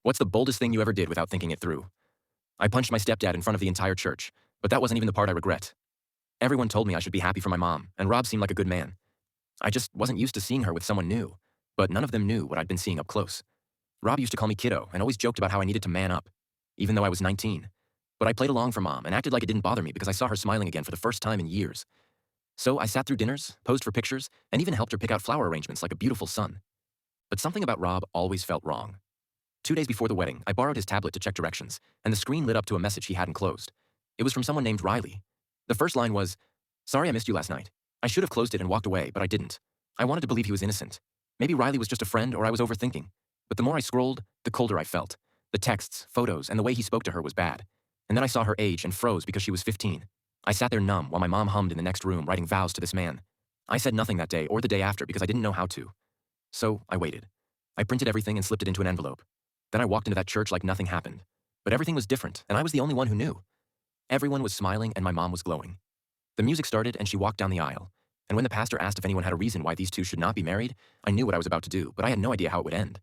What's the boldest thing you ever did without thinking it through? I punched my stepdad in front of the entire church, but that wasn't even the part I regret. Everyone told me I should be happy for my mom, and Rob seemed like a good man. I just wasn't used to seeing her with someone new, but none of them knew what I'd been seeing up close. Rob used to call me kiddo and always joked about how I needed to man up, even though I was 19. But I played along for mom and acted like it didn't bother me because I saw her smiling again for the first time in years. So I sat through dinners, posed for pictures, and even helped her pick out flower arrangements like a beautiful sun. But something about Rob always felt wrong. 2 days before the wedding, I borrowed his tablet to check directions, and the screen lit up to a message he hadn't closed. It was from someone named Riley. The first line was, "Sorry I missed you last night. I should have closed it and walked away, but I didn't. I wanted to believe he was innocent. Maybe Riley was just a friend or I was overthinking. But the more I scrolled, the colder I felt. The texts, photos, and the way he spoke to her was bad. And then I saw her age and froze because she was 15. I sat there numb while my mom hummed in the next room writing vows to this man. I said nothing that day or the day after because I didn't know how to. So I waited. I printed everything and slipped it into an envelope. Then I walked into that church like nothing happened. But everything was different, and I was the only one who knew. Everyone was smiling and my mom was glowing. The music started and she walked down the aisle. And when the pastor asked if anyone had a reason why these two should not be married, I knew what I was about to do, but I had no idea how it would end.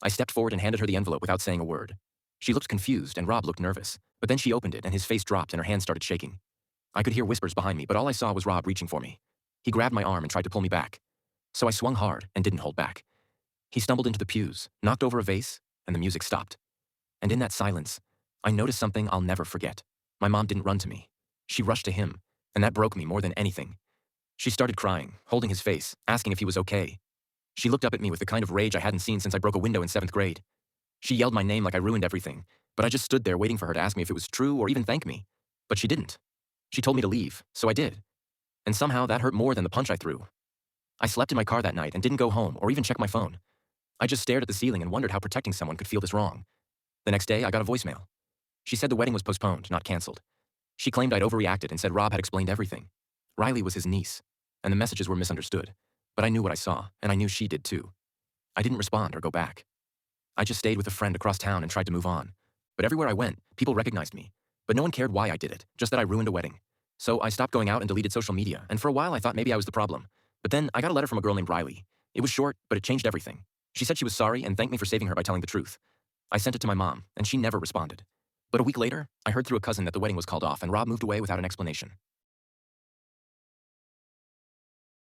I stepped forward and handed her the envelope without saying a word. She looked confused and Rob looked nervous, but then she opened it and his face dropped and her hands started shaking. I could hear whispers behind me, but all I saw was Rob reaching for me. He grabbed my arm and tried to pull me back. So I swung hard and didn't hold back. He stumbled into the pews, knocked over a vase, and the music stopped. And in that silence, I noticed something I'll never forget. My mom didn't run to me. She rushed to him, and that broke me more than anything. She started crying, holding his face, asking if he was okay. She looked up at me with the kind of rage I hadn't seen since I broke a window in 7th grade. She yelled my name like I ruined everything, but I just stood there waiting for her to ask me if it was true or even thank me. But she didn't. She told me to leave, so I did. And somehow that hurt more than the punch I threw. I slept in my car that night and didn't go home or even check my phone. I just stared at the ceiling and wondered how protecting someone could feel this wrong. The next day, I got a voicemail. She said the wedding was postponed, not canceled. She claimed I'd overreacted and said Rob had explained everything. Riley was his niece, and the messages were misunderstood. But I knew what I saw, and I knew she did too. I didn't respond or go back. I just stayed with a friend across town and tried to move on. But everywhere I went, people recognized me. But no one cared why I did it, just that I ruined a wedding. So I stopped going out and deleted social media, and for a while I thought maybe I was the problem. But then I got a letter from a girl named Riley. It was short, but it changed everything. She said she was sorry and thanked me for saving her by telling the truth. I sent it to my mom, and she never responded. But a week later, I heard through a cousin that the wedding was called off and Rob moved away without an explanation.